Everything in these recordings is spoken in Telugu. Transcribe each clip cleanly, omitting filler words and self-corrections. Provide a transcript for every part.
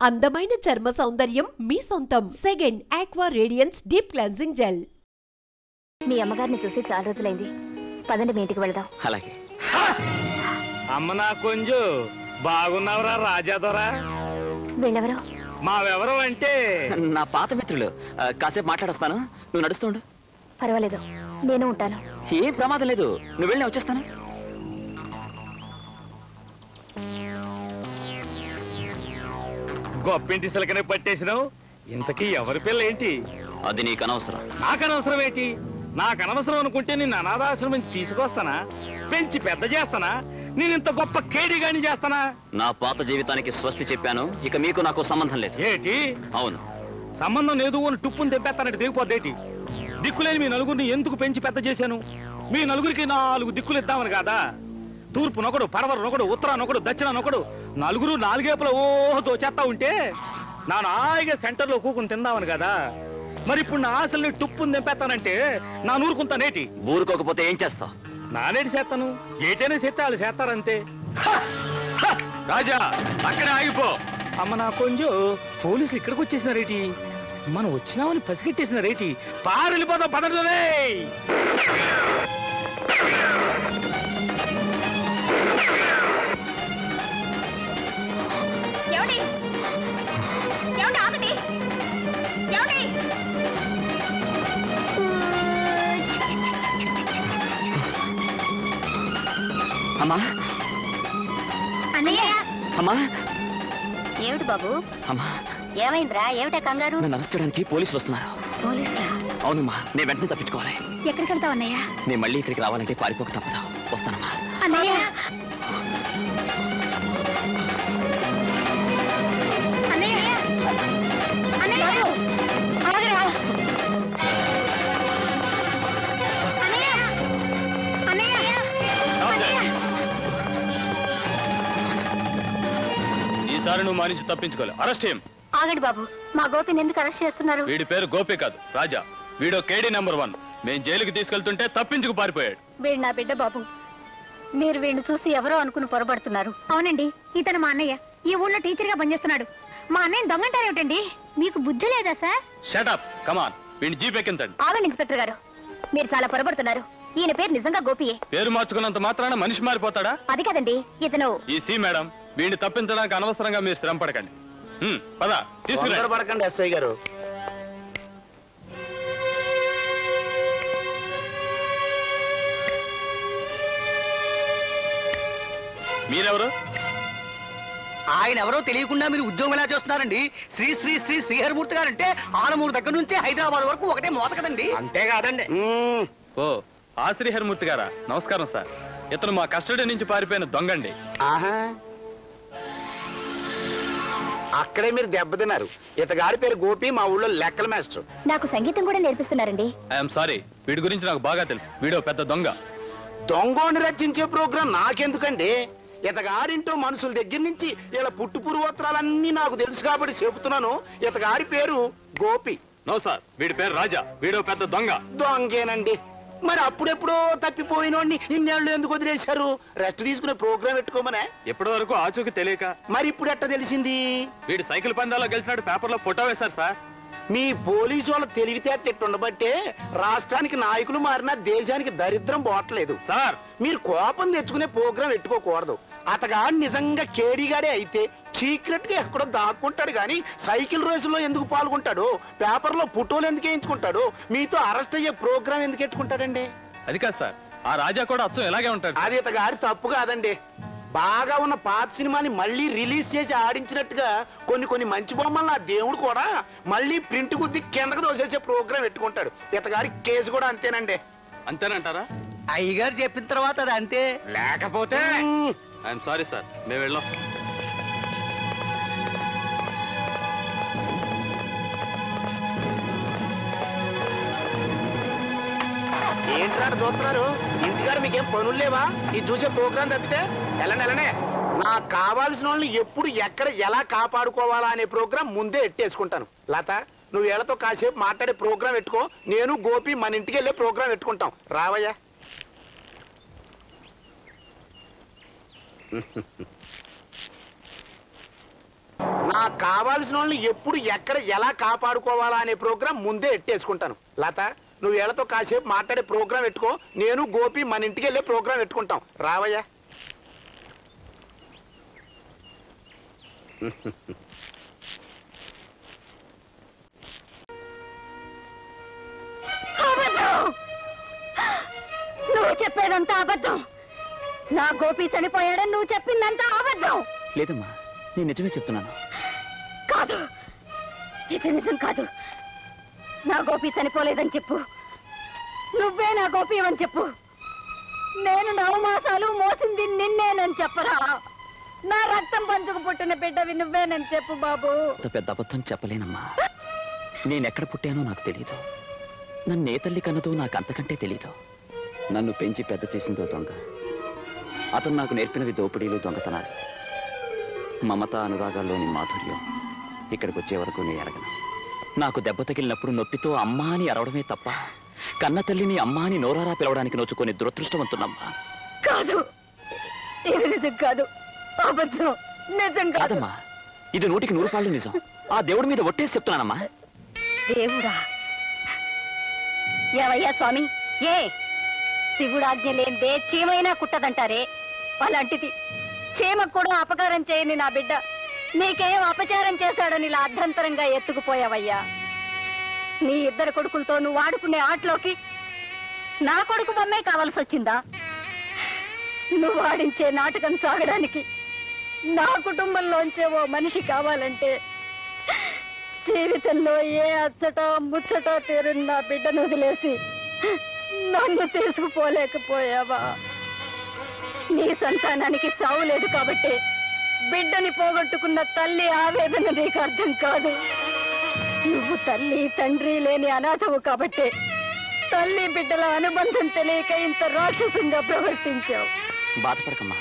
అందమైన చర్మ సౌందర్యం మీ సొంతం. Second aqua radiance deep cleansing gel. మీ అమ్మగారిని చూసి చాలా రోజులైంది. పదండి మీ ఇంటికి వెళదాం. అలాగే. అమ్మ నా కొంచెం బాగున్నావురా రాజాదొరా? వీళ్ళెవరు? మావెవరు అంటే నా పాత మిత్రులు. కాసేపు మాట్లాడొస్తాను, నువ్వు నడుస్తుండు. పర్వాలేదు, నేను ఉంటాను. ఏం ప్రమాదం లేదు, నువ్వు వెళ్ళి వచ్చేస్తాను. గొప్పింటి సిలకనే పట్టేసినావు. ఇంతకీ ఎవరి పిల్ల ఏంటి? అది నీకు అనవసరం. నాకనవసరం ఏంటి? నాకనవసరం అనుకుంటే నిన్ను అనాథాశ్రమం తీసుకొస్తానా? పెంచి పెద్ద చేస్తానా? నేను ఇంత గొప్ప కేడిగాని చేస్తానా? నా పాత జీవితానికి స్వస్తి చెప్పాను, ఇక మీకు నాకు సంబంధం లేదు. ఏంటి? అవును, సంబంధం లేదు అని టుప్పుని తెప్పేస్తానంటే దిగిపోద్దేటి? దిక్కులేని మీ నలుగురిని ఎందుకు పెంచి పెద్ద చేశాను? మీ నలుగురికి 4 దిక్కులు ఇద్దామని కాదా? తూర్పునొకడు, పడవరనొకడు, ఉత్తరానొకడు, దక్షిణానొకడు, నలుగురు 4 వైపుల ఓహో చేస్తా ఉంటే నా నాయిగా సెంటర్లో కూకుని తిందామని కదా? మరి ఇప్పుడు నా ఆశల్ని టుప్పుని తెంపేస్తానంటే నా నూరుకుంటానేటి? ఊరుకోకపోతే ఏం చేస్తావు? నానేటి చేస్తాను, ఏటైనా చేస్తే వాళ్ళు చేస్తారంతే. రాజా అక్కడే ఆగిపో. అమ్మ నా కొంచెం పోలీసులు ఇక్కడికి వచ్చేసినారేటి? మనం వచ్చినామని పసిగట్టేసినారేటి? పారెళ్ళిపోతాం పదలే. అమ్మా, అన్నయ్య! అమ్మా, ఏమిటి బాబు? అమ్మా, ఏమైందిరా? ఏమిటా కంగారు? నన్ను అరెస్ట్ చేయడానికి పోలీసులు వస్తున్నారు. పోలీసులా? అవునమ్మా, నేను వెంటనే తప్పించుకోవాలి. ఎక్కడికి వెళ్తావు అన్నయ్య? నేను మళ్ళీ ఇక్కడికి రావాలంటే పారిపోక తప్పదు. వస్తానమ్మా. అన్నయ్య! ఈసారి నువ్వు మా నుంచి తప్పించుకోలే. అరెస్ట్ చేయం. ఆగండి బాబు, మా గోపిని ఎందుకు అరెస్ట్ చేస్తున్నారు? వీడి పేరు గోపి కాదు, రాజా. వీడో కేడీ నెంబర్ 1. మేము జైలుకి తీసుకెళ్తుంటే తప్పించుకు పారిపోయాడు. వీడు నా బిడ్డ బాబు. మీరు వీడిని చూసి ఎవరో అనుకుని పొరపడుతున్నారు. అవునండి, ఇతను మా అన్నయ్య. ఈ ఊళ్ళో టీచర్ గా పనిచేస్తున్నాడు. మా అన్నయ్య దొంగంటారేమిటండి? మీకు బుద్ధి లేదా sir? Shut up, come on. వీడిని జీప్ ఎక్కించండి. ఆగండి ఇన్స్పెక్టర్ గారు, మీరు చాలా పొరపడుతున్నారు. ఈయన పేరు నిజంగా గోపియే. పేరు మార్చుకున్నంత మాత్రాన మనిషి మారిపోతాడా? అది కదండి, ఇతను ఈ సి మేడం, వీడిని తప్పించడానికి అనవసరంగా మీరు శ్రమ పడకండి. పద తీసుకురండి. ఎస్ఐ గారు, మీరెవరు? ఆయన ఎవరో తెలియకుండా మీరు ఉద్యోగం ఎలా చేస్తున్నారండి? శ్రీ శ్రీ శ్రీ శ్రీహరిమూర్తి గారంటే ఆలమూరు దగ్గర నుంచి హైదరాబాద్ వరకు ఒకటే మోత కదండి. అంతేకాదండి. ఓ, ఆ శ్రీహరిమూర్తి గారా? నమస్కారం సార్. ఇతను మా కస్టడీ నుంచి పారిపోయిన దొంగండి. ఆహా, అక్కడే మీరు దెబ్బతిన్నారు. ఇతగారి పేరు గోపి, మా ఊళ్ళో లెక్కల మాస్టర్. నాకు సంగీతం కూడా నేర్పిస్తున్నారండి. ఐఎమ్ సారీ, వీడి గురించి నాకు బాగా తెలుసు. వీడో పెద్ద దొంగ. దొంగోని రచించే ప్రోగ్రాం నాకెందుకండి? ఇతగారింటో మనుషుల దగ్గర నుంచి ఇలా పుట్టు పూర్వోత్తరాలన్నీ నాకు తెలుసు కాబట్టి చెబుతున్నాను. ఇతగారి పేరు గోపి. నో సార్, వీడి పేరు రాజా. వీడో పెద్ద దొంగ. దొంగేనండి. మరి అప్పుడెప్పుడో తప్పిపోయినోడిని ఇన్నేళ్ళు ఎందుకు వదిలేశారు? రెస్ట్ తీసుకునే ప్రోగ్రాం పెట్టుకోమనే. ఎప్పటి వరకు ఆచూకి తెలియక. మరి ఇప్పుడు ఎట్ట తెలిసింది? వీడు సైకిల్ పందాల్లో గెలిచినట్టు పేపర్లో ఫోటో వేశారు సార్. మీ పోలీసు వాళ్ళ తెలివితేట ఎట్టుండబట్టే రాష్ట్రానికి నాయకులు మారినా దేశానికి దరిద్రం పోవట్లేదు సార్. మీరు కోపం తెచ్చుకునే ప్రోగ్రాం పెట్టుకోకూడదు. అతగా నిజంగా కేడీగాడే అయితే సీక్రెట్ గా ఎక్కడో దాక్కుంటాడు గాని సైకిల్ రేసులో ఎందుకు పాల్గొంటాడు? పేపర్లో ఫోటోలు ఎందుకు వేయించుకుంటాడు? మీతో అరెస్ట్ అయ్యే ప్రోగ్రాం ఎందుకు ఎట్టుకుంటాడండి? అది కాదు సార్, ఆ రాజా కూడా అచ్చం ఎలాగే ఉంటాడు. అది ఇతగారి తప్పు కాదండి. బాగా ఉన్న పాత సినిమాని మళ్ళీ రిలీజ్ చేసి ఆడించినట్టుగా కొన్ని మంచి బొమ్మలు ఆ దేవుడు కూడా మళ్ళీ ప్రింట్ గుద్ది కిందకు దోసేసే ప్రోగ్రాం పెట్టుకుంటాడు. ఇతగారి కేసు కూడా అంతేనండి. అంతేనంటారా? అయ్యగారు చెప్పిన తర్వాత అది అంతే. లేకపోతే ఐఎమ్ సారీ సార్, మేము వెళ్ళాం. ఏంట్రా చూస్తున్నారు? ఇంటిగారు మీకేం పనులు లేవా? ఇది చూసే ప్రోగ్రాం తప్పితే వెళ్ళనే. నాకు కావాల్సిన వాళ్ళని ఎప్పుడు ఎక్కడ ఎలా కాపాడుకోవాలా అనే ప్రోగ్రాం ముందే ఎట్టేసుకుంటాను. లత, నువ్వు వీళ్ళతో కాసేపు మాట్లాడే ప్రోగ్రాం పెట్టుకో. నేను గోపి మన ఇంటికి వెళ్ళే ప్రోగ్రాం పెట్టుకుంటాం. రావయ్యా. నాకు కావాల్సిన వాళ్ళని ఎప్పుడు ఎక్కడ ఎలా కాపాడుకోవాలా అనే ప్రోగ్రాం ముందే ఎట్టేసుకుంటాను. లత, నువ్వు వీళ్ళతో కాసేపు మాట్లాడే ప్రోగ్రాం పెట్టుకో, నేను గోపి మన ఇంటికి వెళ్ళే ప్రోగ్రాం పెట్టుకుంటాం. రావయ్యా. నువ్వు చెప్పేదంతా అబద్ధం. నా గోపి చనిపోయాడని నువ్వు చెప్పిందంతా అబద్ధం. లేదమ్మా, నేను నిజమే చెప్తున్నాను. కాదు, ఇది నిజం కాదు. నా గోపి చనిపోలేదని చెప్పు. నువ్వే నా గోపి అని చెప్పు. నేను 9 మాసాలు మోసింది నిన్నేనని చెప్పరా. నా రక్తం పంచుకు పుట్టిన బిడ్డవి నువ్వేనని చెప్పు బాబు. పెద్ద అబద్ధం చెప్పలేనమ్మా. నేనెక్కడ పుట్టానో నాకు తెలీదు. నన్ను ఏ తల్లి కన్నదో నాకు అంతకంటే తెలీదు. నన్ను పెంచి పెద్ద చేసిందో దొంగ. అతను నాకు నేర్పినవి దోపిడీలు, దొంగతనాలు. మమత అనురాగాల్లోని మాధుర్యం ఇక్కడికి వచ్చే వరకు నేను ఎరగను. నాకు దెబ్బ తగిలినప్పుడు నొప్పితో అమ్మా అని అరవడమే తప్ప కన్న తల్లిని అమ్మా అని నోరారా పిలవడానికి నోచుకొని దురదృష్టవంతున్నమ్మా. కాదు, ఇది నిజం కాదు, అబద్ధం. నిజం కాదమ్మా, ఇది 100కి 100 పాళ్ళు నిజం. ఆ దేవుడి మీద ఒట్టేసి చెప్తున్నానమ్మా. దేవుడా? ఏవయ్యా స్వామి, ఏ శివుడాజ్ఞ లేదే చీమైనా కుట్టదంటారే, అలాంటిది చీమకు కూడా అపకారం చేయని నా బిడ్డ నీకేం అపచారం చేశాడని ఇలా అర్ధంతరంగా ఎత్తుకుపోయావయ్యా. నీ 2 కొడుకులతో నువ్వు ఆడుకునే ఆటలోకి నా కొడుకు బొమ్మే కావాల్సి వచ్చిందా? నువ్వు ఆడించే నాటకం సాగడానికి నా కుటుంబంలోంచే ఓ మనిషి కావాలంటే జీవితంలో ఏ అచ్చట ముచ్చట తీరున్న నా బిడ్డను వదిలేసి నన్ను తీసుకుపోలేకపోయావా? నీ సంతానానికి చావు లేదు కాబట్టి బిడ్డని పోగొట్టుకున్న తల్లి ఆవేదన నీకు అర్థం కాదు. నువ్వు తల్లి తండ్రి లేని అనాథవు కాబట్టి తల్లి బిడ్డల అనుబంధం తెలియక ఇంత రాక్షసంగా ప్రవర్తించావు. బాధపడకమ్మా.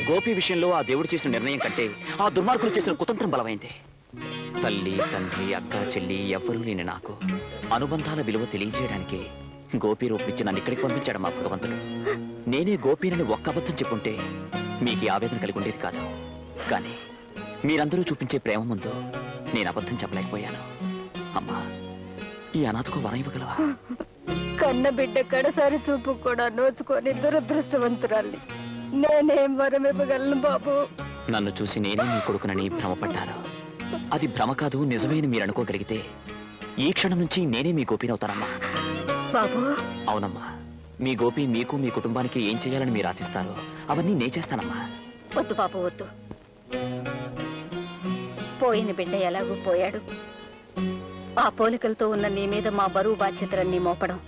గోపి విషయంలో ఆ దేవుడు చేసిన నిర్ణయం కంటే ఆ దుర్మార్గులు చేసిన కుతంత్రం బలమైంది. తల్లి తండ్రి అక్క చెల్లి ఎవ్వరూ లేని నాకు అనుబంధాల విలువ తెలియజేయడానికి గోపి రూపించి నన్ను ఇక్కడికి పంపించాడు మా భగవంతుడు. నేనే గోపీనని ఒక్క అబద్ధం చెప్పుంటే మీకు ఆవేదన కలిగి ఉండేది కాదు. కానీ మీరందరూ చూపించే ప్రేమ ముందు నేను అబద్ధం చెప్పలేకపోయాను. అమ్మా, ఈ అనాథకు వరం ఇవ్వగలవా? కన్న బిడ్డ కడసారి చూపు కూడా నోచుకొని దురదృష్టవంతురాల్ని నేనేం వరం ఇవ్వగలను బాబు? నన్ను చూసి నేనే మీ కొడుకునని భ్రమపడ్డాను. అది భ్రమ కాదు, నిజమేని మీరు అనుకోగలిగితే ఈ క్షణం నుంచి నేనే మీ గోపినవుతానమ్మా. బాబు? అవునమ్మా. మీ గోపి మీకు మీ కుటుంబానికి ఏం చేయాలని మీరు ఆశిస్తారో అవన్నీ నే చేస్తానమ్మా. వద్దు బాబు, వద్దు. పోయిన బిడ్డ ఎలాగూ పోయాడు. ఆ పోలికలతో ఉన్న నీ మీద మా బరువు బాధ్యతలన్నీ మోపడం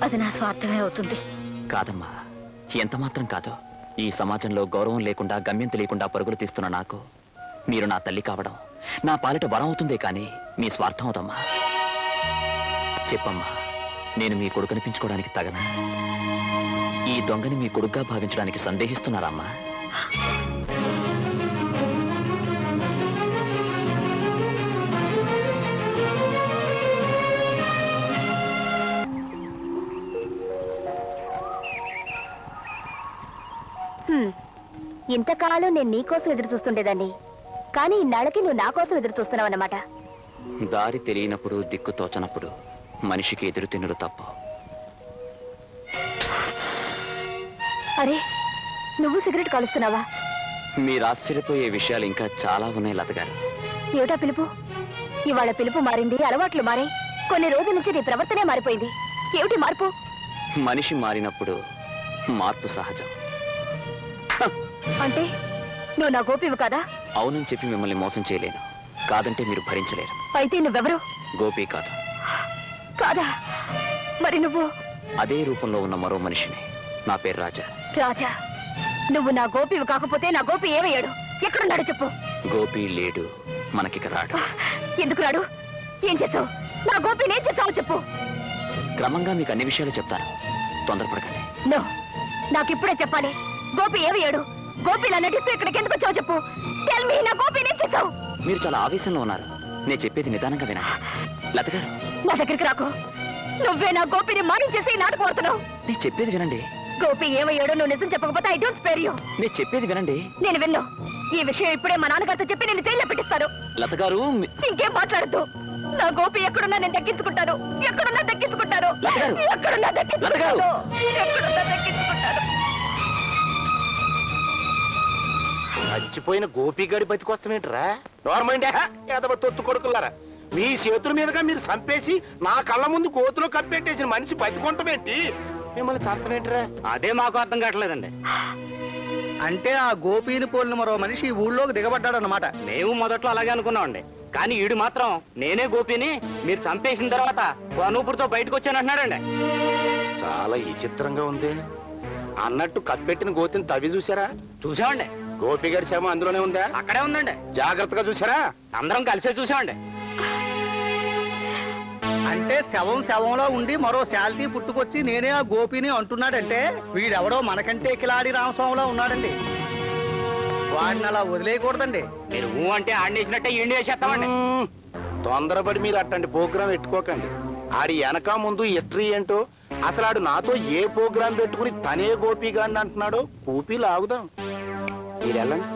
అది నా స్వార్థమే అవుతుంది. కాదమ్మా, ఎంత మాత్రం కాదు. ఈ సమాజంలో గౌరవం లేకుండా గమ్యం తెలియకుండా పరుగులు తీస్తున్న నాకు మీరు నా తల్లి కావడం నా పాలిట వరం అవుతుందే కానీ మీ స్వార్థం అవుతమ్మా. చెప్పమ్మా, నేను మీ కొడుకు అనిపించుకోవడానికి తగనా? ఈ దొంగని మీ కొడుకుగా భావించడానికి సందేహిస్తున్నారమ్మా? ఇంతకాలం నేను నీకోసం ఎదురు చూస్తుండేదాన్ని, కానీ ఇన్నాళ్ళకి నువ్వు నా కోసం ఎదురు చూస్తున్నావు అన్నమాట. దారి తెలియనప్పుడు దిక్కు తోచనప్పుడు మనిషికి ఎదురు తినరు తప్ప. అరే, నువ్వు సిగరెట్ కాలుస్తున్నావా? మీరు ఆశ్చర్యపోయే విషయాలు ఇంకా చాలా ఉన్నాయి లతగారు. ఏమిటా పిలుపు? ఇవాళ పిలుపు మారింది, అలవాట్లు మారాయి. కొన్ని రోజుల నుంచి నీ ప్రవర్తనే మారిపోయింది. ఏమిటి మార్పు? మనిషి మారినప్పుడు మార్పు సహజం. అంటే నువ్వు నా గోపివి కాదా? అవునని చెప్పి మిమ్మల్ని మోసం చేయలేను. కాదంటే మీరు భరించలేరు. అయితే నువ్వెవరు? గోపి కాదు. కాదా? మరి నువ్వు? అదే రూపంలో ఉన్న మరో మనిషిని. నా పేరు రాజా. రాజా, నువ్వు నా గోపివి కాకపోతే నా గోపి ఏమయ్యాడు? ఎక్కడున్నాడు చెప్పు. గోపి లేడు, మనకిక రాడు. ఎందుకు రాడు? ఏం చేస్తావు? నా గోపిని ఏం చేస్తావు చెప్పు. క్రమంగా మీకు అన్ని విషయాలు చెప్తాను, తొందరపడకండి. నో, నాకిప్పుడే చెప్పాలి. గోపి ఏమయ్యాడు? గోపిలా నటిస్తూ ఇక్కడికి ఎందుకు వచ్చావు చెప్పు. టెల్ మీ, నా గోపిని ఏం చేస్తావు? మీరు చాలా ఆవేశంలో ఉన్నారు. నేను చెప్పేది నిదానంగా వినండి. లతగారు, నా దగ్గరికి రాకు. నువ్వే నా గోపిని మాయం చేసి నాటకం ఆడుతున్నావు. నేను చెప్పేది వినండి. గోపి ఏమయ్యాడో నువ్వు నిజం చెప్పకపోతే ఐ డోంట్ స్పేర్ యూ. నేను చెప్పేది వినండి. నేను విన్ను. ఈ విషయం ఇప్పుడే మా నాన్నగారితో చెప్పి నేను జైల్లో పెట్టిస్తాను. లత గారు ఇంకేం మాట్లాడద్దు. నా గోపి ఎక్కడున్నా నేను దక్కించుకుంటాను. ఎక్కడున్నా దక్కించుకుంటాను. ఎక్కడున్నా దక్కించుకుంటాను. ఎక్కడున్నా దక్కించుకుంటాను. చచ్చిపోయిన గోపిగాడి బతికొస్తామేంట్రా? నోర్మండే ఏదవ తొత్తు కొడుకులారా, మీ చేతుల మీదుగా మీరు చంపేసి నా కళ్ళ ముందు గోతులో కప్పెట్టేసిన మనిషి బతికొంటమేంటి? మిమ్మల్ని చంపమేంట్రా? అదే మాకు అర్థం కావట్లేదండి. అంటే ఆ గోపీని పోలిన మరో మనిషి ఊళ్ళోకి దిగబడ్డాడన్నమాట. మేము మొదట్లో అలాగే అనుకున్నామండి. కానీ ఈడు మాత్రం నేనే గోపిని మీరు చంపేసిన తర్వాత అనూపురితో బయటకు వచ్చానంటున్నాడండి. చాలా విచిత్రంగా ఉంది. అన్నట్టు కప్పెట్టిన గోతిని తవ్వి చూసారా? చూసామండి. గోపిగాడి శవం అందులోనే ఉందా? అక్కడే ఉందండి. జాగ్రత్తగా చూసారా? అందరం కలిసే చూసామండి. అంటే శవంలో ఉండి మరో శాల్తీ పుట్టుకొచ్చి నేనే ఆ గోపిని అంటున్నాడంటే వీడెవడో మనకంటే కిలాడి రామస్వామిలో ఉన్నాడండి. వాడిని అలా వదిలేయకూడదండి. మీరు అంటే ఆడేసినట్టే ఎండి వేసేస్తామండి. తొందరపడి మీరు అట్టండి ప్రోగ్రాం పెట్టుకోకండి. ఆడి వెనక ముందు హిస్టరీ ఏంటో, అసలు ఆడు నాతో ఏ ప్రోగ్రాం పెట్టుకుని తనే గోపిగాడిని అంటున్నాడో కూపీ లాగుదాం. మీరు వెళ్ళండి.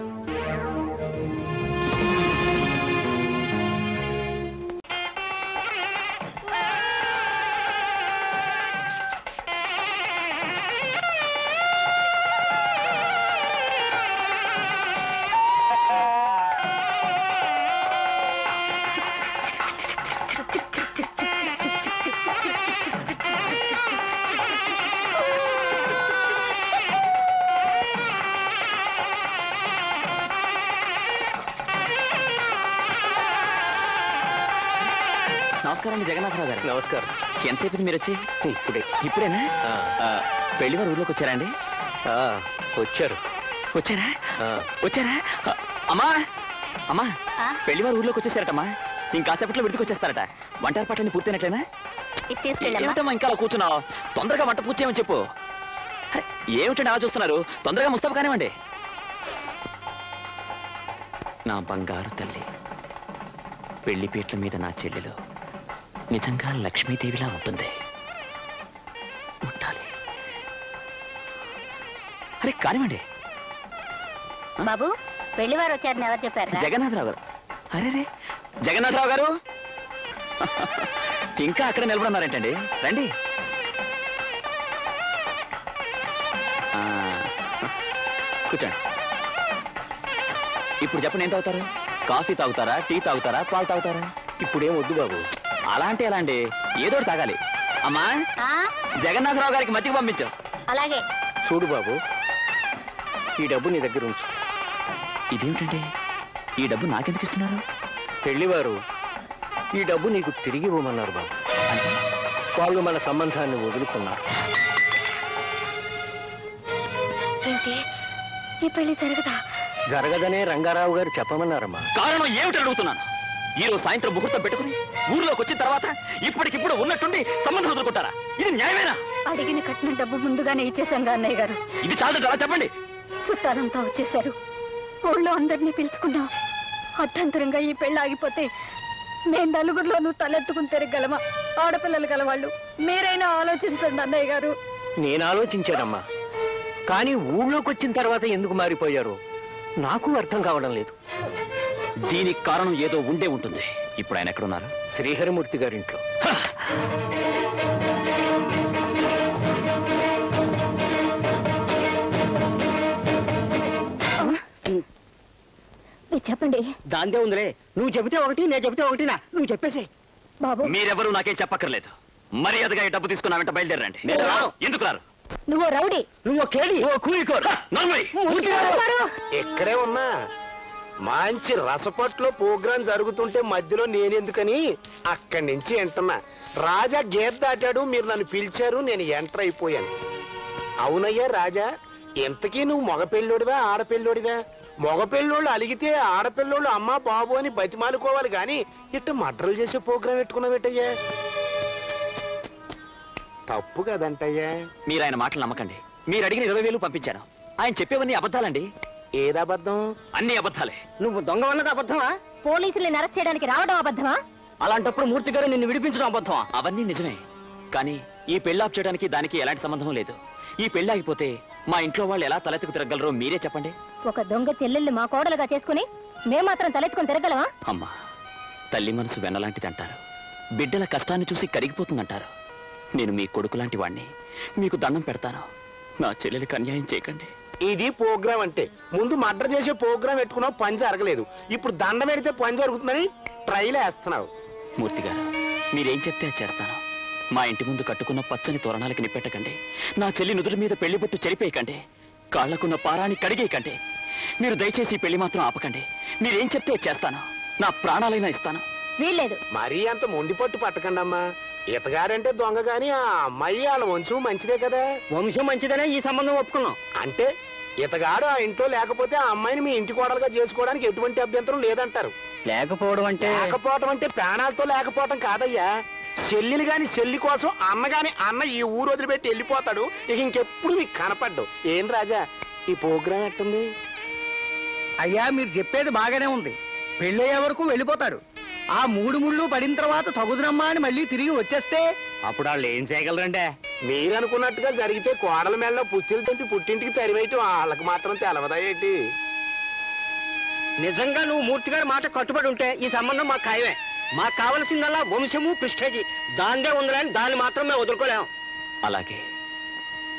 నమస్కారం అండి జగన్నాథరావు గారు. నమస్కారం. ఎంతసేపు మీరు వచ్చి? ఇప్పుడేనా? పెళ్లి వారు ఊర్లోకి వచ్చారా అండి? వచ్చారా? అమ్మా అమ్మా, పెళ్లి వారు ఊర్లోకి వచ్చేసారటమ్మా. ఇంకాసేపట్లో విడికి వచ్చేస్తారట. వంట ఏర్పాట్లన్నీ పూర్తయినట్లేనా? ఏమిటమ్మా ఇంకా అలా కూర్చున్నావు? తొందరగా వంట పూర్తి చేయమని చెప్పు. ఏమిటండి అలా చూస్తున్నారు? తొందరగా ముస్తాబు కానివ్వండి. నా బంగారు తల్లి, పెళ్లి పీటల మీద నా చెల్లెలు నిజంగా లక్ష్మీదేవిలా ఉంటుంది. ఉండాలి. అరే కానివ్వండి. బాబు, పెళ్లి వారు వచ్చారని ఎవరు చెప్పారు? జగన్నాథరావు గారు. అరే జగన్నాథరావు గారు, ఇంకా అక్కడ నిలబడున్నారేంటండి? రండి. కూర్చోండి. ఇప్పుడు చెప్పండి, ఏం తాగుతారు? కాఫీ తాగుతారా, టీ తాగుతారా, పాలు తాగుతారా? ఇప్పుడేం వద్దు బాబు. అలా అంటే ఎలా అండి? ఏదో ఒకటి తాగాలి. అమ్మా, జగన్నాథరావు గారికి మజ్జిగ పంపించు. అలాగే. చూడు బాబు, ఈ డబ్బు నీ దగ్గర ఉంచు. ఇదేమిటండి, ఈ డబ్బు నాకెందుకు ఇస్తున్నారు? పెళ్లివారు ఈ డబ్బు నీకు తిరిగి ఇవ్వమన్నారు బాబు. అంటే వాళ్ళు మన సంబంధాన్ని వదులుకున్నారు. ఏంటి, ఈ పెళ్లి జరగదా? జరగదనే రంగారావు గారు చెప్పమన్నారమ్మా. కారణం ఏమిటి అడుగుతున్నాను. ఈ రోజు సాయంత్రం ముహూర్తం పెట్టుకుని ఊర్లోకి వచ్చిన తర్వాత ఇప్పటికిప్పుడు ఉన్నట్టుండి సంబంధం వదులుకుంటారా? ఇది న్యాయమేనా? అడిగిన కట్టిన డబ్బు ముందుగానే ఇచ్చేసాం అన్నయ్య గారు. ఇది చాలదు, అలా చెప్పండి. చుట్టాలంతా వచ్చేసారు. ఊళ్ళో అందరినీ పిలుచుకున్నాం. అర్థంతరంగా ఈ పెళ్లి ఆగిపోతే నేను నలుగురిలోనూ తలెత్తుకుని తిరగలమా? ఆడపిల్లలు గలవాళ్ళు మీరైనా ఆలోచించండి అన్నయ్య గారు. నేను ఆలోచించానమ్మా, కానీ ఊళ్ళోకి వచ్చిన తర్వాత ఎందుకు మారిపోయారు నాకు అర్థం కావడం లేదు. దీనికి కారణం ఏదో ఉండే ఉంటుంది. ఇప్పుడు ఆయన ఎక్కడున్నారు? శ్రీహరిమూర్తి గారింట్లో. చెప్పండి. దాందే ఉందిలే. నువ్వు చెబితే ఒకటి, నేను చెబితే ఒకటినా? నువ్వు చెప్పేసి. బాబు, మీరెవరూ నాకేం చెప్పక్కర్లేదు. మర్యాదగా ఈ డబ్బు తీసుకున్నా వెంట బయలుదేరండి. ఎందుకు రారు? నువ్వు రౌడీ, నువ్వు కేడి, కూలికోరు. ఎక్కడే ఉన్నా మంచి రసపట్లో ప్రోగ్రాం జరుగుతుంటే మధ్యలో నేనెందుకని అక్కడి నుంచి ఎంటున్నా. రాజా గేట్ దాటాడు, మీరు నన్ను పిలిచారు, నేను ఎంటర్ అయిపోయాను. అవునయ్యా రాజా, ఎంతకీ నువ్వు మగపెళ్ళోడివా ఆడపిల్లోడివా? మగపిల్లోళ్ళు అలిగితే ఆడపిల్లోళ్ళు అమ్మా బాబు అని బతిమాలుకోవాలి గాని ఇట్ట మడ్రలు చేసే ప్రోగ్రాం పెట్టుకున్నావేటయ్యా? తప్పు కదంటయ్యా. మీరు ఆయన మాటలు నమ్మకండి. మీరు అడిగిన 20,000 పంపించాను. ఆయన చెప్పేవన్నీ అబద్ధాలండి. ఏదబద్ధం? అన్ని అబద్ధాలే. నువ్వు దొంగ వన్నది అబద్ధమా? పోలీసుల్ని అరెస్ట్ చేయడానికి రావడం అబద్ధమా? అలాంటప్పుడు మూర్తి గారు నిన్ను విడిపించడం అబద్ధమా? అవన్నీ నిజమే, కానీ ఈ పెళ్లి ఆప్ చేయడానికి దానికి ఎలాంటి సంబంధం లేదు. ఈ పెళ్లి ఆగిపోతే మా ఇంట్లో వాళ్ళు ఎలా తలెత్తుకు తిరగలరో మీరే చెప్పండి. ఒక దొంగ చెల్లెల్ని మా కోడలుగా చేసుకుని మేము మాత్రం తలెత్తుకుని తిరగలమా? అమ్మా, తల్లి మనసు వెన్నలాంటిది అంటారు, బిడ్డల కష్టాన్ని చూసి కరిగిపోతుందంటారు. నేను మీ కొడుకు లాంటి వాణ్ణి, మీకు దండం పెడతాను. నా చెల్లెలికి అన్యాయం చేయకండి. ఇది ప్రోగ్రామ్ అంటే. ముందు మర్డర్ చేసే ప్రోగ్రామ్ పెట్టుకున్నావు, పని జరగలేదు. ఇప్పుడు దండం పెడితే పని జరుగుతుందని ట్రైల్ వేస్తున్నావు. మూర్తి గారు, మీరేం చెప్తే అది చేస్తాను. మా ఇంటి ముందు కట్టుకున్న పచ్చని తోరణాలకి నిప్పెట్టకండి. నా చెల్లి నుదురు మీద పెళ్లి బొట్టు చెరిపేయకండి. కాళ్లకున్న పారాన్ని కడిగేయకండి. మీరు దయచేసి పెళ్లి మాత్రం ఆపకండి. మీరేం చెప్తే చేస్తాను. నా ప్రాణాలైనా ఇస్తాను. వీల్లేదు. మరీ అంత మొండి పట్టు పట్టకండి అమ్మా. ఇతగాడంటే దొంగ గాని ఆ అమ్మాయి వాళ్ళ వంశం మంచిదే కదా. వంశం మంచిదనే ఈ సంబంధం ఒప్పుకున్నాం. అంటే ఇతగాడు ఆ ఇంట్లో లేకపోతే ఆ అమ్మాయిని మీ ఇంటి కోడలుగా చేసుకోవడానికి ఎటువంటి అభ్యంతరం లేదంటారు. లేకపోవడం అంటే లేకపోవటం అంటే ప్రాణాలతో లేకపోవటం కాదయ్యా. చెల్లెలు గాని చెల్లి కోసం అన్న గాని అన్న ఈ ఊరు వదిలిపెట్టి వెళ్ళిపోతాడు. ఇక ఇంకెప్పుడు మీకు కనపడ్డు. ఏం రాజా, ఈ ప్రోగ్రాం ఎట్టుంది? అయ్యా మీరు చెప్పేది బాగానే ఉంది. పెళ్ళయ్యే వరకు వెళ్ళిపోతాడు. ఆ 3 ముళ్ళు పడిన తర్వాత తగుదునమ్మా అని మళ్ళీ తిరిగి వచ్చేస్తే అప్పుడు వాళ్ళు ఏం చేయగలరంటే? మీరు అనుకున్నట్టుగా జరిగితే కోడల మెళ్ళలో పుచ్చిలు తెంపి పుట్టింటికి తరివేయటం వాళ్ళకి మాత్రం తెలవదా ఏంటి? నిజంగా నువ్వు మూర్తి గారి మాట కట్టుబడి ఉంటే ఈ సంబంధం మాకు ఖాయమే. మాకు కావలసిందల్లా వంశము ప్రిస్టేజీ. దాందే ఉందని దాన్ని మాత్రం మేము వదులుకోలేము. అలాగే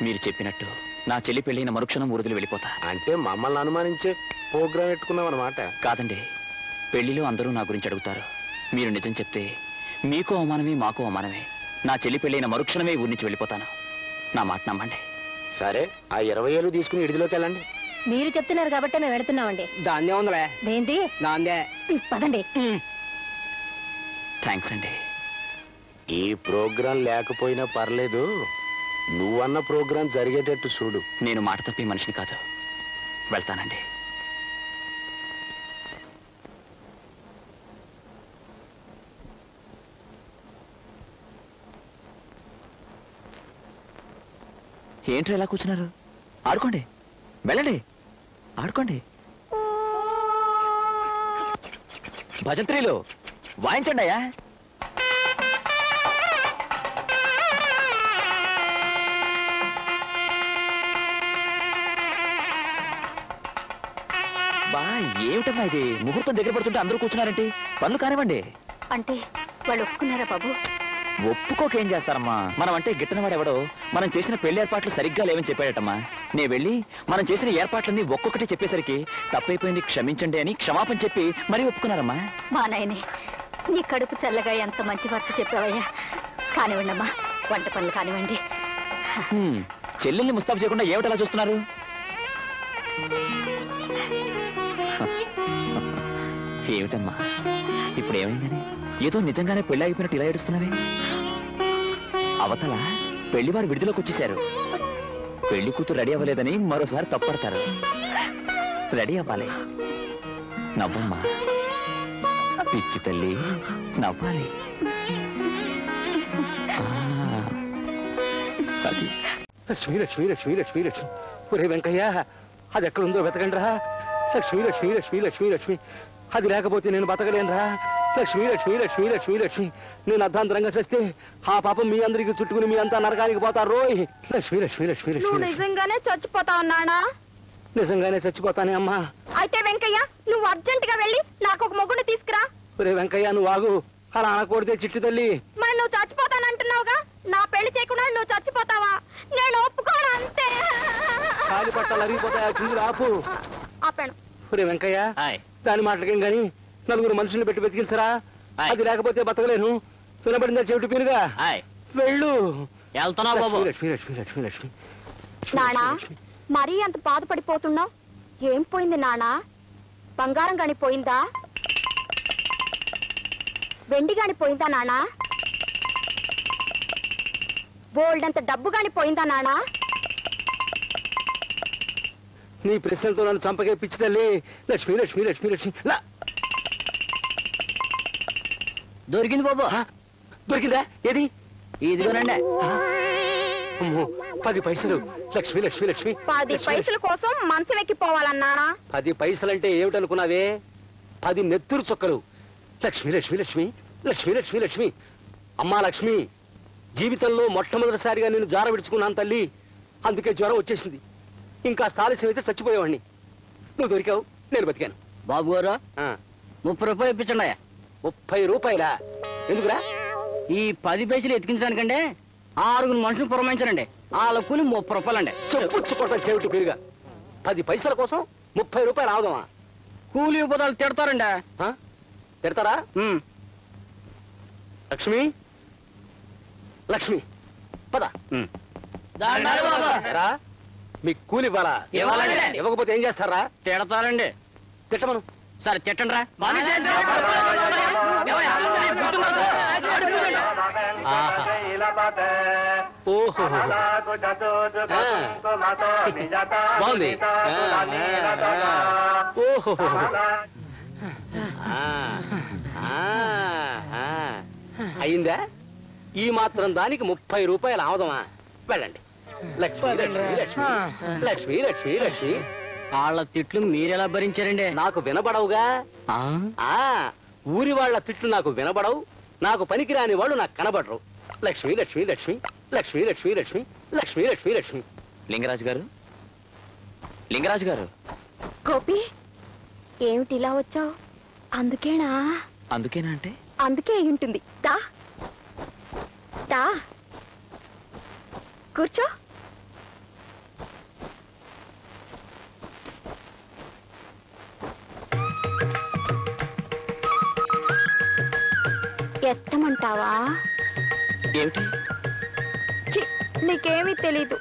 మీరు చెప్పినట్టు నా చెల్లి పెళ్ళైన మరుక్షణం ఊరుదిలి వెళ్ళిపోతా. అంటే మమ్మల్ని అనుమానించే ప్రోగ్రాం పెట్టుకున్నాం అన్నమాట. కాదండి, పెళ్లిలో అందరూ నా గురించి అడుగుతారు. మీరు నిజం చెప్తే మీకు అవమానమే, మాకు అవమానమే. నా చెల్లి పెళ్ళైన మరుక్షణమే ఊరి నుంచి వెళ్ళిపోతాను. నా మాట నమ్మండి. సరే, ఆ 20 ఏళ్ళు తీసుకుని ఇడిదిలోకి వెళ్ళండి. మీరు చెప్తున్నారు కాబట్టి మేము వెళుతున్నామండి. దాన్నే ఉందిలే. దేంటి? దాందే. పదండి. థ్యాంక్స్ అండి. ఈ ప్రోగ్రాం లేకపోయినా పర్లేదు, నువ్వన్న ప్రోగ్రాం జరిగేటట్టు చూడు. నేను మాట తప్పే మనిషిని కాదు. వెళ్తానండి. ఏంట్రా ఎలా కూర్చున్నారు? ఆడుకోండి, వెళ్ళండి, ఆడుకోండి. భజంత్రీలు వాయించండి అయ్యా. బా, ఏమిటమ్మా ఇది? ముహూర్తం దగ్గర పడుతుంటే అందరూ కూర్చున్నారంటే పనులు కానివ్వండి. అంటే వాళ్ళు ఒప్పుకున్నారా బాబు? ఒప్పుకోకేం చేస్తారమ్మా? మనం అంటే గిట్టనవాడెవడో మనం చేసిన పెళ్లి ఏర్పాట్లు సరిగ్గా లేవని చెప్పాడటమ్మా. నే వెళ్ళి మనం చేసిన ఏర్పాట్లన్నీ ఒక్కొక్కటి చెప్పేసరికి తప్పైపోయింది, క్షమించండి అని క్షమాపణ చెప్పి మరీ ఒప్పుకున్నారమ్మా. మా నాయనే, నీ కడుపు చల్లగా ఎంత మంచి వార్త చెప్పావయ్యా. కానివ్వండి అమ్మా, వంట పనులు కానివ్వండి. చెల్లెల్ని ముస్తాబు చేయకుండా ఏమిటలా చూస్తున్నారు? ఏమిటమ్మా ఇప్పుడు ఏమైందని? ఏదో నిజంగానే పెళ్లి అయిపోయినట్టు ఇలా ఏడుస్తున్నావే? అవతల పెళ్లివారు విడుదలకు వచ్చేశారు. పెళ్లి కూతురు రెడీ అవ్వలేదని మరోసారి తప్పడతారు. రెడీ అవ్వాలి. నవ్వమ్మా పిచ్చి తల్లి, నవ్వాలి. అది లక్ష్మీ లక్ష్మీ లక్ష్మీ లక్ష్మీ లక్ష్మి. ఒరే వెంకయ్య, అది ఎక్కడుందో వెతకండి రా. లక్ష్మీ లక్ష్మీ లక్ష్మీ లక్ష్మీ లక్ష్మి. అది లేకపోతే నేను బతకలేనురా. లక్ష్మీ లక్ష్మీ లక్ష్మీ లక్ష్మీ లక్ష్మి. నేను అర్ధాంతరంగా చేస్తే ఆ పాపం మీ అందరికి చుట్టుకుని మీ అంతా నరకానికి పోతారు రోయ్. లక్ష్మీ లక్ష్మీ లక్ష్మీ లక్ష్మి. నిజంగానే చచ్చిపోతావు నానా? నిజంగానే చచ్చిపోతానే అమ్మా. అయితే వెంకయ్య, నువ్వు అర్జెంట్ గా వెళ్ళి నాకు ఒక మొగుడు తీసుకురా. ఒరే వెంకయ్య, నువ్వు ఆగు. అలా అనకూడదే చిట్టు తల్లి. మరి నువ్వు చచ్చిపోతానంటున్నావుగా, నా పెళ్లి చేయకుండా నువ్వు చచ్చిపోతావా? నేను ఒప్పుకోను అంతే. కాలి పట్టాలు అరిగిపోతాయి, ఆ చిందులు ఆపు. ఆపాను. ఒరే వెంకయ్య, దాని మాటలకేం గాని నలుగురు మనుషుల్ని పెట్టి బతికించరా. అది లేకపోతే బతకలేను. వినబడిందా చెవిటి పీరుగా? వెళ్ళు. లక్ష్మీ లక్ష్మీ లక్ష్మీ లక్ష్మి. నానా, మరీ అంత బాధపడిపోతున్నావు? ఏం పోయింది నానా? బంగారం గాని పోయిందా? వెండి గాని పోయిందా నానా? బోల్డంత డబ్బు గాని పోయిందా నానా? నీ ప్రశ్నలతో నన్ను చంపకే పిచ్చి తల్లి. లక్ష్మీ లక్ష్మీ లక్ష్మీ లక్ష్మి. దొరికింది బాబు. దొరికిందా? ఏది? ఇదిగోనండి. 10 పైసలు. లక్ష్మీ లక్ష్మీ లక్ష్మి. 10 పైసల కోసం మనసు వెక్కిపోవాలన్నా? 10 పైసలంటే ఏమిటనుకున్నావే? 10 నెత్తురు చుక్కలు. లక్ష్మీ లక్ష్మీ లక్ష్మి లక్ష్మీ లక్ష్మీ లక్ష్మి. అమ్మా లక్ష్మి, జీవితంలో మొట్టమొదటిసారిగా నేను జార విడుచుకున్నాను తల్లి. అందుకే జ్వరం వచ్చేసింది. ఇంకా ఆలస్యం అయితే చచ్చిపోయేవాడిని. నువ్వు దొరికావు, నేను బతికాను. బాబు గారు ఆ, 30 రూపాయలు ఇప్పించండి. 30 రూపాయలా? ఎందుకురా? ఈ 10 పైసలు ఎతికించడానికంటే 6 మనుషులు పురమాయించారండి. వాళ్ళ కూలి 30 రూపాయలండి. చెప్పుచ్చుకోవటం చెవిటి పెరుగా. 10 పైసల కోసం 30 రూపాయలు ఆవుదామా? కూలి ఉపదాలు తిడతారండి. ఆ? తిడతారా? లక్ష్మి, లక్ష్మి పద. ఎరా, మీకు కూలి ఇవ్వాలా? ఇవ్వాలండి. ఇవ్వకపోతే ఏం చేస్తారా? తిడతారండి. తిట్టమను. సరే తిట్టండి రా. ఓహో, బాగుంది. ఓహో, అయిందా? ఈ మాత్రం దానికి 30 రూపాయలు ఆవదమా? వెళ్ళండి. లక్ష్మి లక్ష్మి లక్ష్మి లక్ష్మి లక్ష్మి లక్ష్మి. వాళ్ళ తిట్లు మీరెలా భరించారండి? నాకు వినబడవుగా. ఆ ఊరి వాళ్ళ తిట్లు నాకు వినబడవు. నాకు పనికిరాని వాళ్ళు నాకు కనబడరు. లక్ష్మి లక్ష్మి లక్ష్మి లక్ష్మి లక్ష్మి లక్ష్మి లక్ష్మి లక్ష్మి లక్ష్మి. లింగరాజు గారు, లింగరాజు గారు. గోపి, ఏమిటి ఇలా వచ్చావు? అందుకేనా? అందుకేనా అంటే? అందుకే అయి ఉంటుంది. దా దా, కూర్చో. ఎత్తమంటావా? ఏమిటి? చి, నీకేమీ తెలీదు.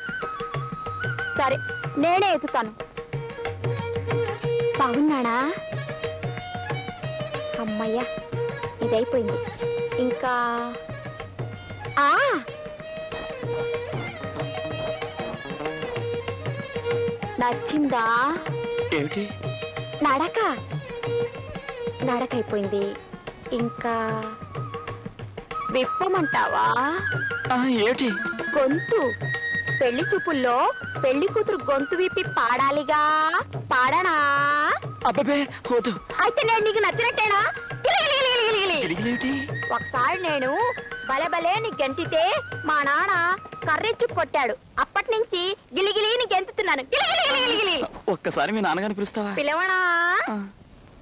సరే, నేనే ఎత్తుతాను. బాగున్నాడా? అమ్మయ్యా, ఇదైపోయింది. ఇంకా నచ్చిందా? ఏమిటి? నడక నడకైపోయింది. ఇంకా విప్పమంటావా? ఏమిటి? గొంతు. పెళ్లి చూపుల్లో పెళ్లి కూతురు గొంతు విప్పి పాడాలిగా. పాడనా? అబ్బే వద్దు. అయితే నేను నీకు నచ్చినట్టేనా? తిరిగిలేమిటి? ఒకసారి నేను భలే భలే నీ గెంతితే మా నాన్న కర్రెచ్చు కొట్టాడు. అప్పటి నుంచి గిలిగిలి నీ గెంతుతున్నాను. ఒక్కసారి మీ నాన్నగారిని పిలుస్తావా? పిలవనా?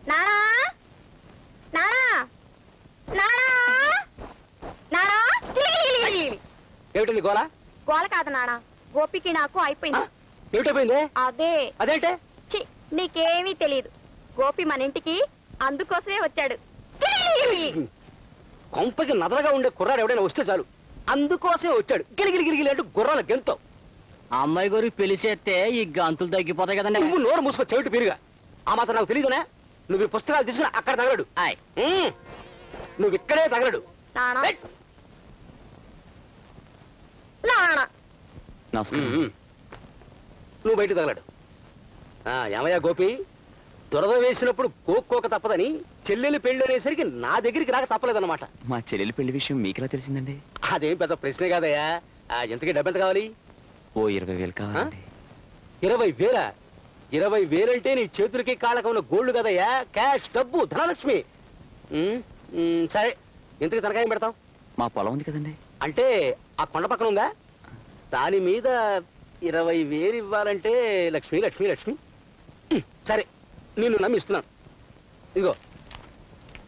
నానా నానా నానా నానా. ఏమిటండి గోల? గోల కాదు నాన్న, గోపికి నాకు అయిపోయింది. ఏమిటైపోయింది? అదే. అదేంటే? చి, నీకేమీ తెలియదు. గోపి మన ఇంటికి అందుకోసమే వచ్చాడు. కొంపకి నదరగా ఉండే కుర్రాడు ఎవడైనా వస్తే చాలు అందుకోసమే వచ్చాడు. గిలిగిలి గిలిగిలి అంటూ గుర్రాల గెంతో. ఆ అమ్మాయి గారికి పెళ్లి చేస్తే ఈ గంతులు తగ్గిపోతాయి కదండి. నువ్వు నోరు మూసుకో చెవిటి పీరుగా. ఆ మాత్రం నాకు తెలియదునా? నువ్వు ఈ పుస్తకాలు తీసుకుని అక్కడ తగలడు. నువ్వు ఇక్కడే తగలడు. నానా నానా. నమస్కారం. నువ్వు బయట తగలడు. ఏమయ్యా గోపి, దురద వేసినప్పుడు కోక్కోక తప్పదని చెల్లెలు పెళ్లి అనేసరికి నా దగ్గరికి రాక తప్పలేదన్నమాట. మా చెల్లెలి పెళ్లి విషయం మీకెలా తెలిసిందండి? అదేం పెద్ద ప్రశ్నే కాదయ్యా. ఎంతకీ డబ్బెంత కావాలి? ఓ 20,000 కావాలండి. 20,000? 20,000 అంటే నీ చేతులకి కాళ్ళకు ఉన్న గోల్డ్ కదయ్యా, క్యాష్, డబ్బు, ధనలక్ష్మి. సరే, ఎంతకి తనకాయం పెడతావు? మా పొలం ఉంది కదండి. అంటే ఆ కొండ పక్కన ఉందా? దాని మీద 20,000 ఇవ్వాలంటే లక్ష్మి లక్ష్మి లక్ష్మి. సరే, నిన్ను నమ్మిస్తున్నాను. ఇదిగో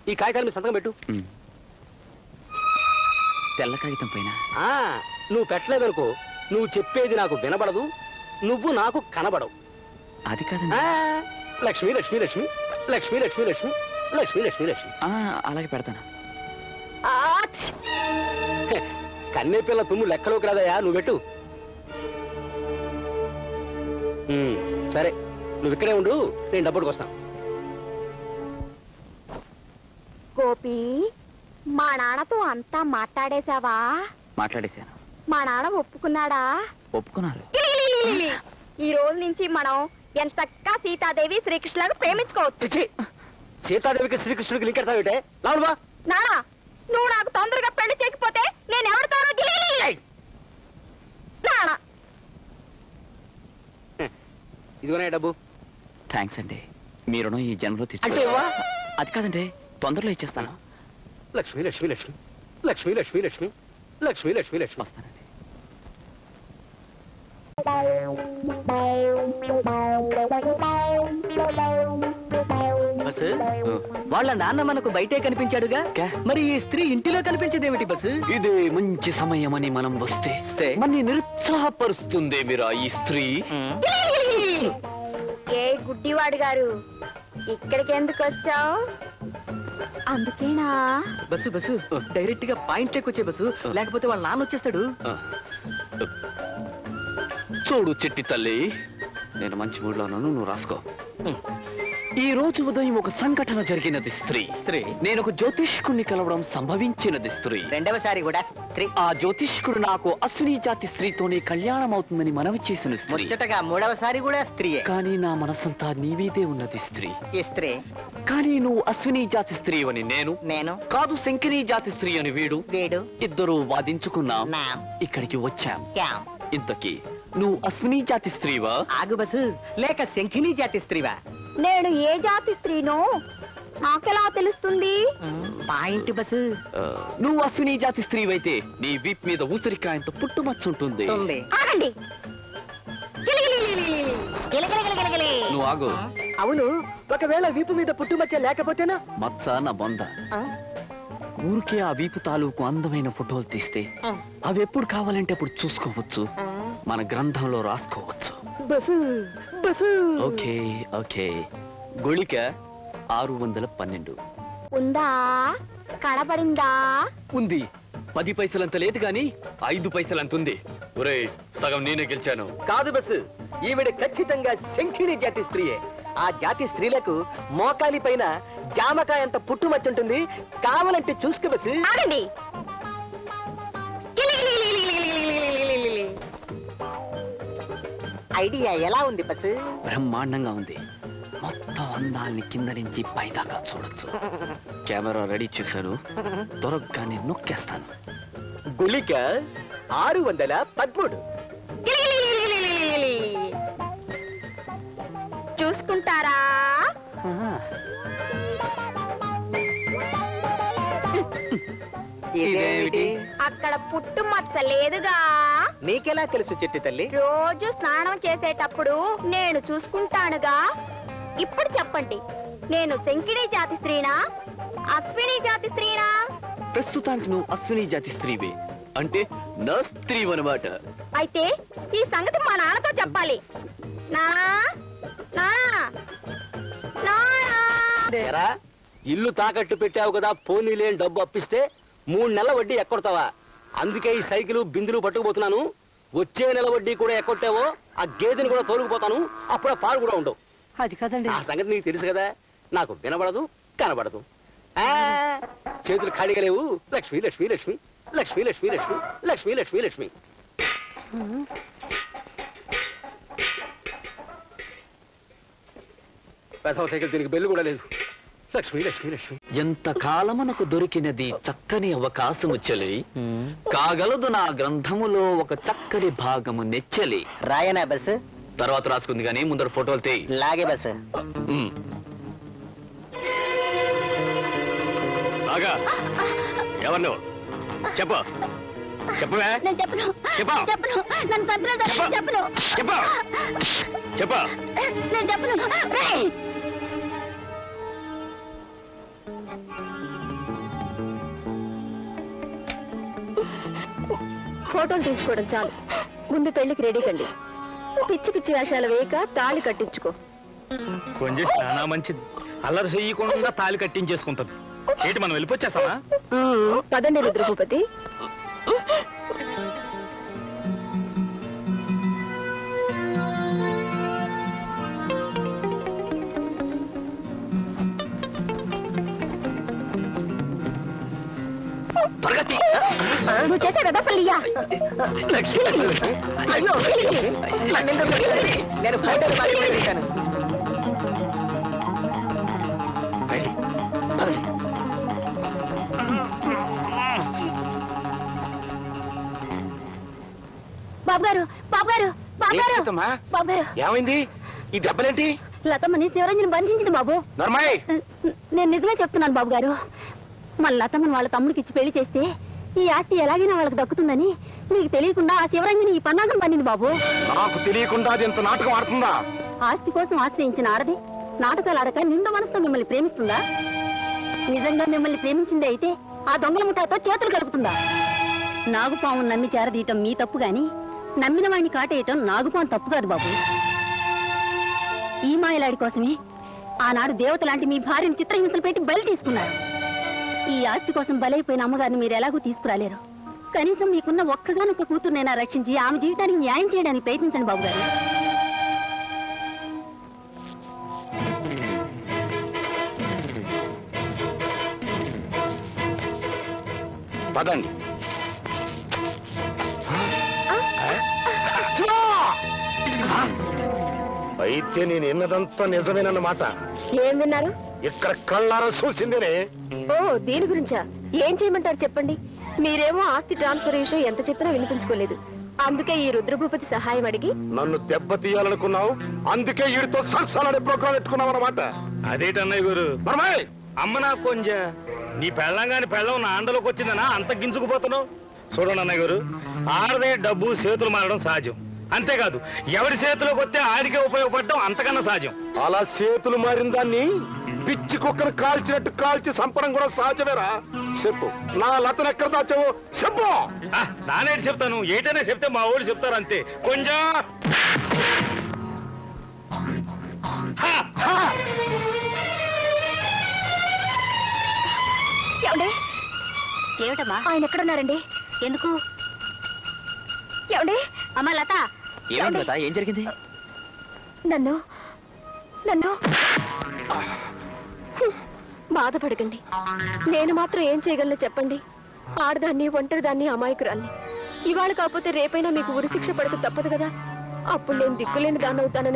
ఈ కాగితాల మీద సంతకం పెట్టు. తెల్ల కాగితం పైన. నువ్వు పెట్టలేదనుకో, నువ్వు చెప్పేది నాకు వినబడదు, నువ్వు నాకు కనబడవు. అది కాదండి. లక్ష్మి లక్ష్మి లక్ష్మి లక్ష్మి లక్ష్మి లక్ష్మి లక్ష్మి లక్ష్మి లక్ష్మి. అలాగే పెడతాను. కన్నే పిల్ల తుమ్ము లెక్కలోకి రాదయా, నువ్వు పెట్టు. సరే, నువ్వు ఇక్కడే ఉండు, నేను డబ్బుడికి వస్తాను. గోపి, మా నాన్నతో అంతా మాట్లాడేశావా? మాట్లాడేశాను. మా నాన్న ఒప్పుకున్నాడా? ఒప్పుకున్నారు. ఈ రోజు నుంచి మనం ఎంతక్కా సీతాదేవి శ్రీకృష్ణులను ప్రేమించుకోవచ్చు. సీతాదేవికి శ్రీకృష్ణుడికి లింకెడతావిటే లావుడు బా. నానా, నువ్వు నాకు తొందరగా పెళ్లి చేయకపోతే నేను ఎవరితోనో నానా. ఇదిగోనే డబ్బు. థ్యాంక్స్ అండి, మీ రుణం ఈ జన్మలో అంటే తీర్చు. అది కాదండి, తొందరలో ఇచ్చేస్తాను. లక్ష్మి లక్ష్మి లక్ష్మి లక్ష్మి లక్ష్మి లక్ష్మి లక్ష్మి లక్ష్మి లక్ష్మి. వస్తానండి. బస్సు వాళ్ళ నాన్న మనకు బయటే కనిపించాడుగా, మరి ఈ స్త్రీ ఇంటిలో కనిపించేదేమిటి బస్సు? ఇదే మంచి సమయమని మనం వస్తే మన నిరుత్సాహపరుస్తుంది మీరా ఈ స్త్రీ. ఏ గుడ్డివాడు గారు, ఇక్కడికి ఎందుకు వచ్చావు? అందుకేనా? బస్సు బస్సు డైరెక్ట్ గా పాయింట్ వచ్చే బస్సు, లేకపోతే వాళ్ళ నాన్న వచ్చేస్తాడు. చూడు చిట్టి తల్లి, నేను మంచి మూడ్లో ఉన్నాను, నువ్వు రాసుకో. ఈ రోజు ఉదయం ఒక సంఘటన జరిగినది స్త్రీ. నేను ఒక జ్యోతిష్కుడిని కలవడం సంభవించినది స్త్రీ. రెండవసారి కూడా స్త్రీ. ఆ జ్యోతిష్కుడు నాకు అశ్విని జాతి స్త్రీతోనే కళ్యాణం అవుతుందని మనవి చేసిన స్త్రీ. ముచ్చటగా మూడవసారి కూడా స్త్రీయే. కానీ నా మనసంతా నీవీదే ఉన్నది స్త్రీ. ఈ స్త్రీ. కానీ నువ్వు అశ్విని జాతి స్త్రీ అని నేను కాదు, శంకిని జాతి స్త్రీ అని వీడు. ఇద్దరు వాదించుకున్నాం, ఇక్కడికి వచ్చాం. ఇంతకీ నువ్వు అశ్విని జాతి స్త్రీవా? ఆగు బస్సు, లేక శంఖిని జాతి స్త్రీవా? నేను ఏ జాతి స్త్రీనో నాకెలా తెలుస్తుంది? Point bus. నువ్వు అశ్విని జాతి స్త్రీవైతే నీ వీప్ మీద ఊసరికాయంత పుట్టుమచ్చుంటుంది. ఆగండి. నువ్వు ఆగు. అవును, ఒకవేళ వీపు మీద పుట్టుమచ్చ లేకపోతేనా? మచ్చ నా బొంద. ఊరికే ఆ వీపు తాలూకు అందమైన ఫోటోలు తీస్తే అవి ఎప్పుడు కావాలంటే అప్పుడు చూసుకోవచ్చు, మన గ్రంథంలో రాసుకోవచ్చు. Okay okay. గుళిక 612 ఉందా? కనపడిందా? ఉంది. 10 పైసలంత లేదు గాని 5 పైసలంత ఉంది. ఒరేయ్, సగం నేనే గెలిచాను. కాదు బస్సు, ఈవిడ ఖచ్చితంగా శంఖిని జాతి స్త్రీయే. ఆ జాతి స్త్రీలకు మోకాలి పైన జామకాయంత పుట్టుమచ్చుంటుంది, కావాలంటే చూసుకో బస్సు. ఐడియా ఎలా ఉంది బస్సు? బ్రహ్మాండంగా ఉంది. మొత్తం అందాల్ని కింద నుంచి పైదాకా చూడొచ్చు. కెమెరా రెడీ చేశాను, దొరకగానే నొక్కేస్తాను. గుళిక 613. చూసుకుంటారా? ఇదేమిటి? అక్కడ పుట్టు మచ్చ లేదుగా. నీకెలా తెలుసు చిట్టి తల్లి? రోజు స్నానం చేసేటప్పుడు నేను చూసుకుంటానుగా. ఇప్పుడు చెప్పండి, నేను శంకిని జాతి స్త్రీనా, అశ్విని జాతి స్త్రీనా? ప్రస్తుతానికి నువ్వు అశ్విని జాతి స్త్రీవే, అంటే నా స్త్రీ అన్నమాట. అయితే ఈ సంగతి మా నాన్నతో చెప్పాలి. ఇల్లు తాకట్టు పెట్టావు కదా, పోనీ లేని డబ్బు అప్పిస్తే 3 నెలల వడ్డీ ఎక్కొడతావా? అందుకే ఈ సైకిల్ బిందులు పట్టుకుపోతున్నాను. వచ్చే నెల వడ్డీ కూడా ఎక్కొట్టావో ఆ గేదెని కూడా తోలుకుపోతాను, అప్పుడు పాలు కూడా ఉండవు. అది కదండి. ఆ సంగతి నీకు తెలుసు కదా. నాకు వినబడదు, కనబడదు. చేతులు ఖాళీగా లేవు. లక్ష్మి లక్ష్మి లక్ష్మి లక్ష్మి లక్ష్మి లక్ష్మి లక్ష్మి లక్ష్మి లక్ష్మి. పెసవ సైకిల్ దీనికి బెల్లు కూడా లేదు. లక్ష్మి లక్ష్మి లక్ష్మి. ఎంత కాలమునకు దొరికినది చక్కని అవకాశము చెలి, కాగలదు నా గ్రంథములో ఒక చక్కని భాగము నెచ్చలి. రాయనా బస్సు? తర్వాత రాసుకుంది కానీ ముందర ఫోటోలు తీ. లాగే బస్సు. ఎవరు నువ్వు? చెప్పు చెప్పవే. నేను చెప్పను. చెప్పు. చెప్పను. నన్ను చంపినా చెప్పను. చెప్పు చెప్పు. నేను చెప్పను. ఫోటోలు తీసుకోవడం చాలు, ముందు పెళ్లికి రెడీ కండి. పిచ్చి పిచ్చి వేషాలు వేయక తాళి కట్టించుకో. కొంచెం చాలా మంచిది. అల్లరి చెయ్యకుండా తాళి కట్టించేసుకుంటది. ఏంటి మనం వెళ్ళిపోచ్చేస్తావా? పదండి రుద్రభూపతి. నువ్వు చేసా కదా పల్లియా? అయ్యో, నేను ఫోటోలు బాగా తీశాను. బాబు గారు, బాబు గారు, బాబు గారు, బాబు గారు, ఏమైంది? ఈ దెబ్బలేంటి? లతమ్మని శివరంజన్ బంధించింది బాబు. నర్మాయ్, నేను నిజమే చెప్తున్నాను బాబు గారు. మన లతమ్మని వాళ్ళ తమ్ముడికి ఇచ్చి పెళ్లి చేస్తే ఈ ఆస్తి ఎలాగైనా వాళ్ళకి దక్కుతుందని మీకు తెలియకుండా ఆ శివరంజని ఈ పన్నాగం పన్నింది బాబు. నాకు తెలియకుండా అది ఇంత నాటకం ఆడుతుందా? ఆస్తి కోసం ఆశ్రయించిన ఆడది నాటకాలు ఆడక నిండు మనసుతో మిమ్మల్ని ప్రేమిస్తుందా? నిజంగా మిమ్మల్ని ప్రేమించింది అయితే ఆ దొంగల ముఠాతో చేతులు కలుపుతుందా? నాగుపాము నమ్మి చేరదీయటం మీ తప్పు గాని నమ్మిన వాడిని కాటేయటం నాగుపాము తప్పు కాదు బాబు. ఈ మాయలాడి కోసమే ఆనాడు దేవత లాంటి మీ భార్యను చిత్రహింసలు పెట్టి బలి తీసుకున్నారు. ఈ ఆస్తి కోసం బలైపోయిన అమ్మగారిని మీరు ఎలాగూ తీసుకురాలేరు. కనీసం మీకున్న ఒక్కగానొక్క కూతురునైనా రక్షించి ఆమె జీవితానికి న్యాయం చేయడానికి ప్రయత్నించండి బాబు గారు. పదండి. అయితే నేను ఎన్నదంతా నిజమేనన్నమాట. ఏం విన్నారు? ఇక్కడ కళ్ళారా చూసిందేనే. ఓ దీని గురించా? ఏం చేయమంటారు చెప్పండి. మీరేమో ఆస్తి ట్రాన్స్ఫర్ విషయం ఎంత చెప్పినా వినిపించుకోలేదు. అందుకే ఈ రుద్రభూపతి సహాయం అడిగి నన్ను దెబ్బతీయాలనుకున్నావు. అందుకే వీడితో సరసాలనే ప్రోగ్రాం పెట్టుకున్నావు అన్నమాట. అదేటన్నయ్య గారు, మరమాయ్ అమ్మ నా కొంచెం నీ పెళ్ళంగాని పెళ్ళం నా అండలోకి వచ్చిందనా అంత గింజుకుపోతున్నావు? చూడండి అన్నయ్య గారు, ఆడదే డబ్బు చేతులు మారడం సహజం. అంతేకాదు ఎవరి చేతిలోకి వస్తే ఆడికే ఉపయోగపడడం అంతకన్నా సహజం. అలా చేతులు మారిన దాన్ని పిచ్చి కుక్కను కాల్చినట్టు కాల్చి చంపడం కూడా సహజమేరా. చెప్పు, నా లతను ఎక్కడ దాచావు చెప్పు. నానేటి చెప్తాను, ఏటైనా చెప్తే మా ఊళ్ళు చెప్తారు అంతే. కొంచెం ఏమిటమ్మా ఆయన ఎక్కడున్నారండి? ఎందుకు? ఏమండి? అమ్మా లత, ఏమైంది లత? ఏం జరిగింది? నన్ను బాధపడకండి. నేను మాత్రం ఏం చేయగలను చెప్పండి? ఆడదాన్ని, ఒంటరిదాన్ని, అమాయకురాల్ని. ఇవాళ కాకపోతే రేపైనా మీకు ఉరిశిక్ష పడక తప్పదు కదా. అప్పుడు నేను దిక్కులేని దాన్ని అవుతానని